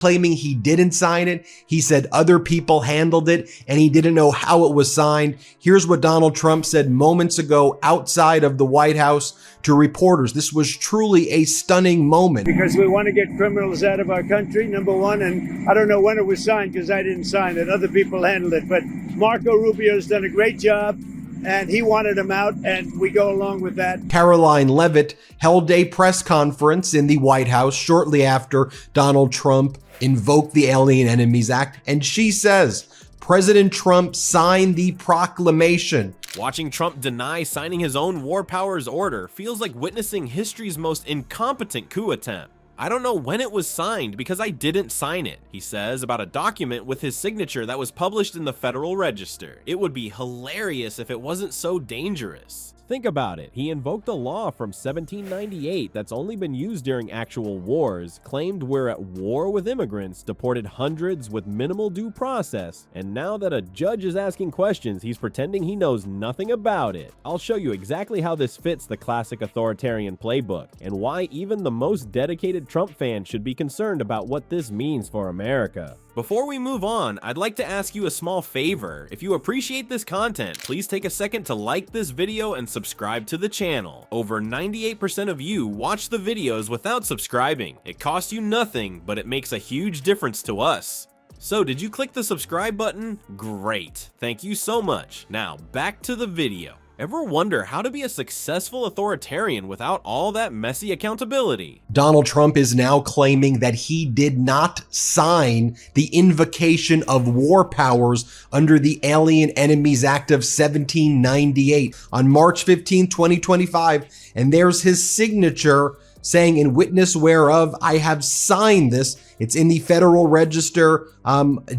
claiming he didn't sign it. He said other people handled it and he didn't know how it was signed. Here's what Donald Trump said moments ago outside of the White House to reporters. This was truly a stunning moment. Because we want to get criminals out of our country, number one, and I don't know when it was signed because I didn't sign it. Other people handled it, but Marco Rubio's done a great job. And he wanted him out, and we go along with that. Caroline Leavitt held a press conference in the White House shortly after Donald Trump invoked the Alien Enemies Act, and she says President Trump signed the proclamation. Watching Trump deny signing his own war powers order feels like witnessing history's most incompetent coup attempt. I don't know when it was signed because I didn't sign it, he says about a document with his signature that was published in the Federal Register. It would be hilarious if it wasn't so dangerous. Think about it. He invoked a law from 1798 that's only been used during actual wars, claimed we're at war with immigrants, deported hundreds with minimal due process, and now that a judge is asking questions, he's pretending he knows nothing about it. I'll show you exactly how this fits the classic authoritarian playbook, and why even the most dedicated Trump fan should be concerned about what this means for America. Before we move on, I'd like to ask you a small favor. If you appreciate this content, please take a second to like this video and subscribe to the channel. Over 98% of you watch the videos without subscribing. It costs you nothing, but it makes a huge difference to us. So did you click the subscribe button? Great. Thank you so much. Now back to the video. Ever wonder how to be a successful authoritarian without all that messy accountability? Donald Trump is now claiming that he did not sign the invocation of war powers under the Alien Enemies Act of 1798 on March 15, 2025. And there's his signature saying, "In witness whereof I have signed this." It's in the Federal Register,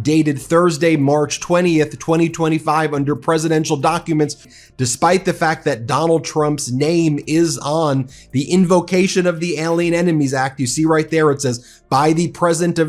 dated Thursday, March 20th, 2025, under presidential documents, despite the fact that Donald Trump's name is on the invocation of the Alien Enemies Act. You see right there, it says, by the President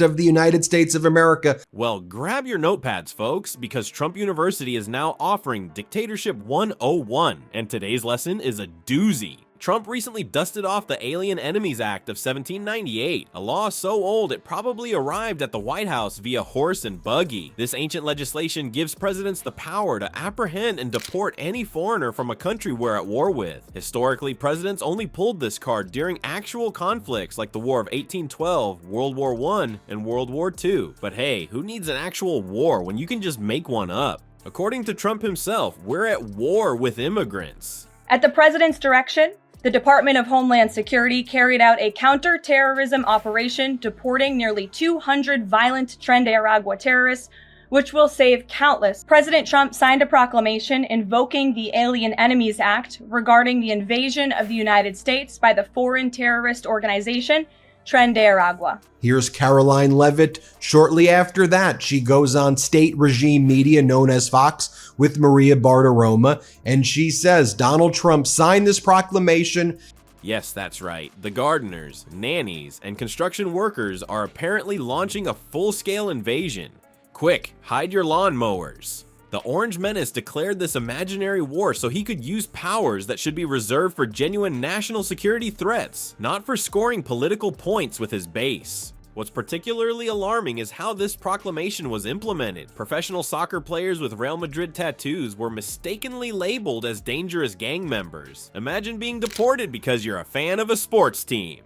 of the United States of America. Well, grab your notepads, folks, because Trump University is now offering Dictatorship 101, and today's lesson is a doozy. Trump recently dusted off the Alien Enemies Act of 1798, a law so old it probably arrived at the White House via horse and buggy. This ancient legislation gives presidents the power to apprehend and deport any foreigner from a country we're at war with. Historically, presidents only pulled this card during actual conflicts like the War of 1812, World War I, and World War II. But hey, who needs an actual war when you can just make one up? According to Trump himself, we're at war with immigrants. At the president's direction, the Department of Homeland Security carried out a counter-terrorism operation deporting nearly 200 violent Tren de Aragua terrorists, which will save countless. President Trump signed a proclamation invoking the Alien Enemies Act regarding the invasion of the United States by the foreign terrorist organization Tren de Aragua. Here's Caroline Leavitt. Shortly after that, she goes on state regime media known as Fox with Maria Bartiromo, and she says Donald Trump signed this proclamation. Yes, that's right. The gardeners, nannies, and construction workers are apparently launching a full-scale invasion. Quick, hide your lawnmowers. The Orange Menace declared this imaginary war so he could use powers that should be reserved for genuine national security threats, not for scoring political points with his base. What's particularly alarming is how this proclamation was implemented. Professional soccer players with Real Madrid tattoos were mistakenly labeled as dangerous gang members. Imagine being deported because you're a fan of a sports team.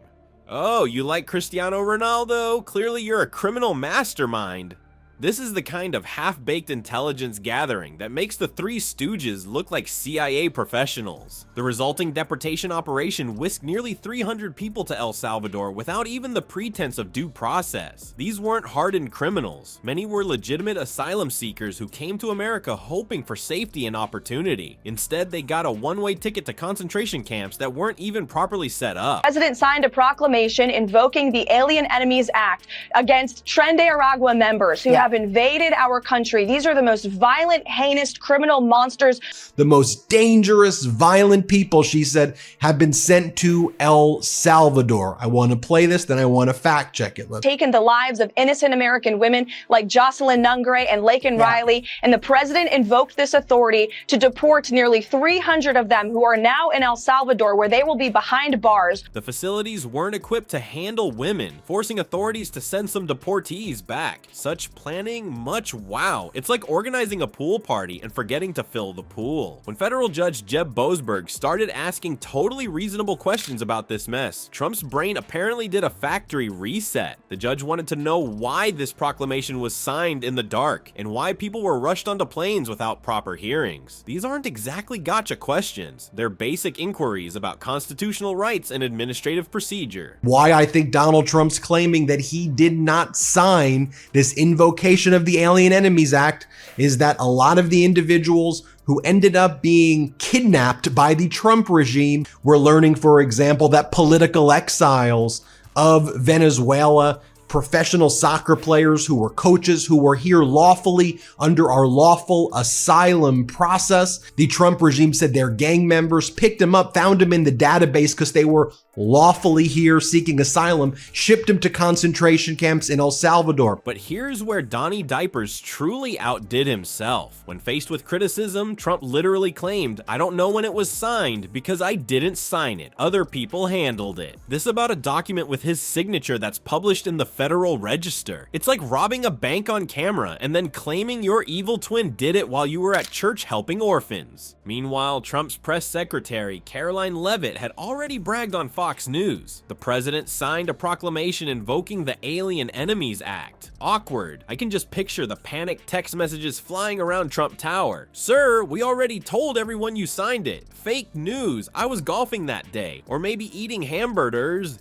Oh, you like Cristiano Ronaldo? Clearly you're a criminal mastermind. This is the kind of half-baked intelligence gathering that makes the Three Stooges look like CIA professionals. The resulting deportation operation whisked nearly 300 people to El Salvador without even the pretense of due process. These weren't hardened criminals. Many were legitimate asylum seekers who came to America hoping for safety and opportunity. Instead, they got a one-way ticket to concentration camps that weren't even properly set up. The president signed a proclamation invoking the Alien Enemies Act against Tren de Aragua members who have have invaded our country. These are the most violent, heinous, criminal monsters. The most dangerous, violent people, she said, have been sent to El Salvador. I want to play this, then I want to fact check it. Taken the lives of innocent American women like Jocelyn Nungre and Laken Riley, and the president invoked this authority to deport nearly 300 of them who are now in El Salvador, where they will be behind bars. The facilities weren't equipped to handle women, forcing authorities to send some deportees back. Such planning, much wow. It's like organizing a pool party and forgetting to fill the pool. When federal judge Jeb Boasberg started asking totally reasonable questions about this mess, Trump's brain apparently did a factory reset. The judge wanted to know why this proclamation was signed in the dark and why people were rushed onto planes without proper hearings. These aren't exactly gotcha questions. They're basic inquiries about constitutional rights and administrative procedure. Why I think Donald Trump's claiming that he did not sign this invocation of the Alien Enemies Act is that a lot of the individuals who ended up being kidnapped by the Trump regime were learning, for example, that political exiles of Venezuela, professional soccer players who were coaches who were here lawfully under our lawful asylum process. The Trump regime said their gang members picked them up, found them in the database because they were lawfully here seeking asylum, shipped them to concentration camps in El Salvador. But here's where Donnie Diapers truly outdid himself. When faced with criticism, Trump literally claimed, "I don't know when it was signed because I didn't sign it. Other people handled it." This about a document with his signature that's published in the Federal Register. It's like robbing a bank on camera and then claiming your evil twin did it while you were at church helping orphans. Meanwhile, Trump's press secretary, Caroline Leavitt, had already bragged on Fox News. The president signed a proclamation invoking the Alien Enemies Act. Awkward. I can just picture the panicked text messages flying around Trump Tower. "Sir, we already told everyone you signed it. Fake news. I was golfing that day. Or maybe eating hamburgers."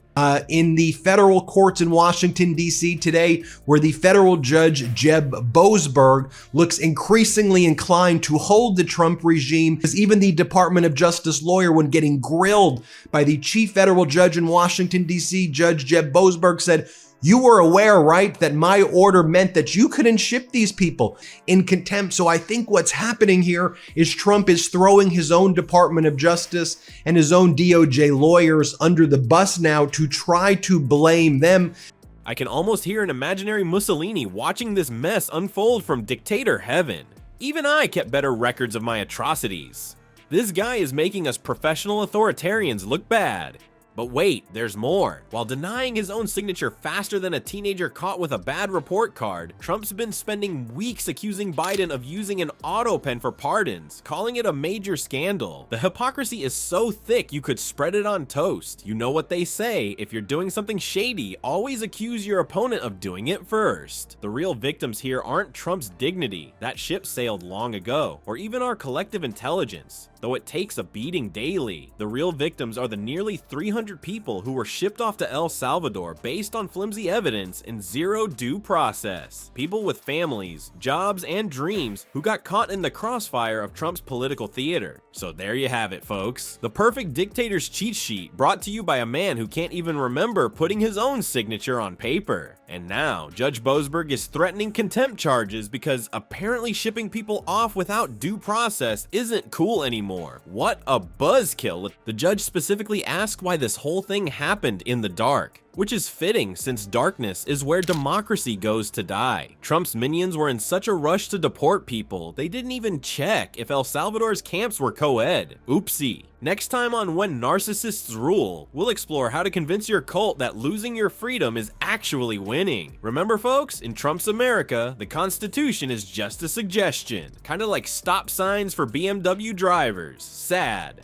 In the federal courts in Washington, D.C. today, where the federal judge Jeb Boasberg looks increasingly inclined to hold the Trump regime, as even the Department of Justice lawyer, when getting grilled by the chief federal judge in Washington, D.C., Judge Jeb Boasberg, said, "You were aware, right, that my order meant that you couldn't ship these people," in contempt. So I think what's happening here is Trump is throwing his own Department of Justice and his own DOJ lawyers under the bus now to try to blame them. I can almost hear an imaginary Mussolini watching this mess unfold from dictator heaven. Even I kept better records of my atrocities. This guy is making us professional authoritarians look bad. But wait, there's more. While denying his own signature faster than a teenager caught with a bad report card, Trump's been spending weeks accusing Biden of using an auto pen for pardons, calling it a major scandal. The hypocrisy is so thick you could spread it on toast. You know what they say, if you're doing something shady, always accuse your opponent of doing it first. The real victims here aren't Trump's dignity, that ship sailed long ago, or even our collective intelligence, though it takes a beating daily. The real victims are the nearly 300 people who were shipped off to El Salvador based on flimsy evidence and zero due process. People with families, jobs, and dreams who got caught in the crossfire of Trump's political theater. So there you have it, folks. The perfect dictator's cheat sheet, brought to you by a man who can't even remember putting his own signature on paper. And now, Judge Boasberg is threatening contempt charges because apparently shipping people off without due process isn't cool anymore. What a buzzkill. The judge specifically asked why this whole thing happened in the dark, which is fitting since darkness is where democracy goes to die. Trump's minions were in such a rush to deport people, they didn't even check if El Salvador's camps were co-ed. Oopsie. Next time on When Narcissists Rule, we'll explore how to convince your cult that losing your freedom is actually winning. Remember folks, in Trump's America, the Constitution is just a suggestion. Kinda like stop signs for BMW drivers. Sad.